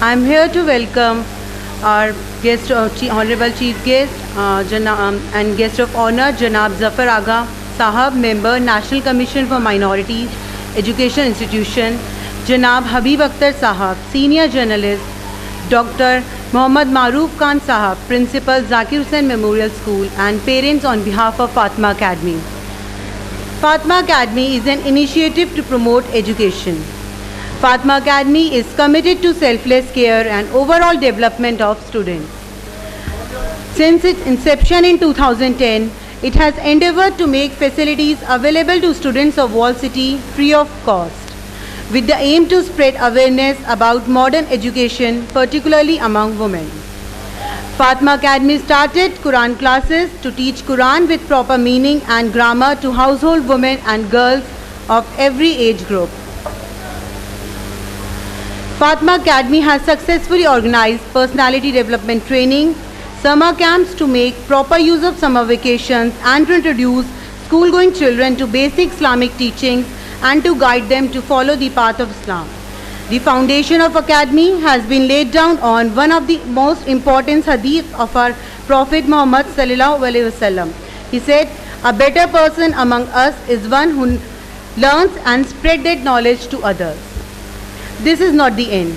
I am here to welcome our guest, Honorable Chief Guest and Guest of Honor, Janab Zafar Agha Sahab, Member, National Commission for Minorities Education Institution, Janab Habib Akhtar Sahab, Senior Journalist, Dr. Muhammad Maroof Khan Sahab, Principal, Zakir Hussain Memorial School, and parents on behalf of Fatima Academy. Fatima Academy is an initiative to promote education. Fatima Academy is committed to selfless care and overall development of students. Since its inception in 2010, it has endeavored to make facilities available to students of Wall City free of cost, with the aim to spread awareness about modern education, particularly among women. Fatima Academy started Quran classes to teach Quran with proper meaning and grammar to household women and girls of every age group. Fatima Academy has successfully organized personality development training, summer camps to make proper use of summer vacations, and to introduce school-going children to basic Islamic teachings and to guide them to follow the path of Islam. The foundation of Academy has been laid down on one of the most important hadith of our Prophet Muhammad sallallahu alaihi wasallam. He said, A better person among us is one who learns and spread that knowledge to others. This is not the end.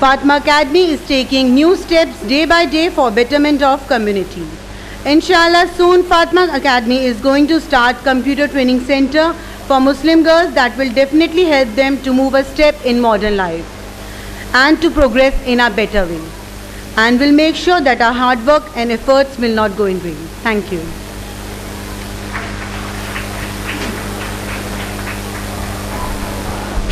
Fatima Academy is taking new steps day by day for betterment of community. Inshallah, soon Fatima Academy is going to start computer training center for Muslim girls that will definitely help them to move a step in modern life and to progress in a better way. And will make sure that our hard work and efforts will not go in vain. Thank you.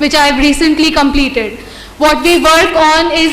which I have recently completed. What we work on is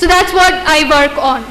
So that's what I work on.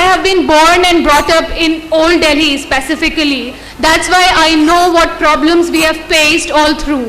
I have been born and brought up in old Delhi specifically, that's why I know what problems we have faced all through.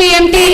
PMT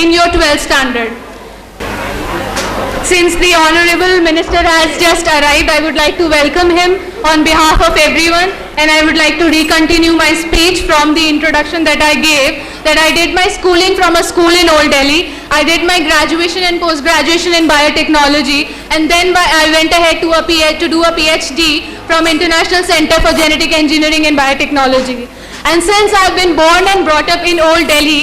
in your 12th standard. Since the Honorable Minister has just arrived, I would like to welcome him on behalf of everyone, and I would like to recontinue my speech from the introduction that I gave, that I did my schooling from a school in Old Delhi. I did my graduation and post-graduation in biotechnology, and then I went ahead to do a PhD from International Center for Genetic Engineering and Biotechnology. And since I have been born and brought up in Old Delhi,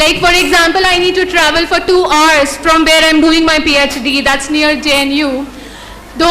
Like for example, I need to travel for 2 hours from where I'm doing my PhD, that's near JNU. 2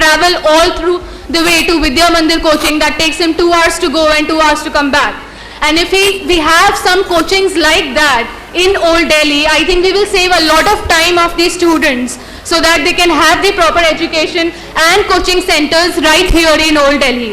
travel all through the way to Vidya Mandir coaching. That takes him 2 hours to go and 2 hours to come back. And if we have some coachings like that in Old Delhi, I think we will save a lot of time of these students so that they can have the proper education and coaching centers right here in Old Delhi.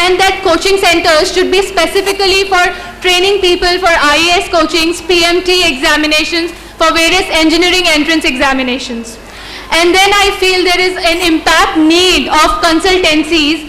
and that coaching centers should be specifically for training people for IAS coachings, PMT examinations, for various engineering entrance examinations. And then I feel there is an impact need of consultancies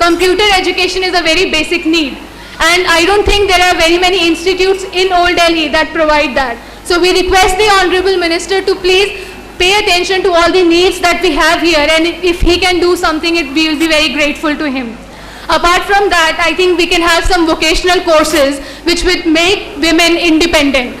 computer education is a very basic need, and I don't think there are very many institutes in Old Delhi that provide that. So we request the Honorable Minister to please pay attention to all the needs that we have here, and if he can do something, we will be very grateful to him. Apart from that, I think we can have some vocational courses which would make women independent.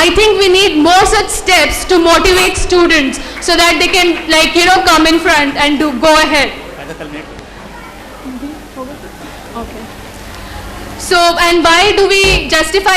I think we need more such steps to motivate students so that they can, like, come in front and go ahead. Okay. So, and why do we justify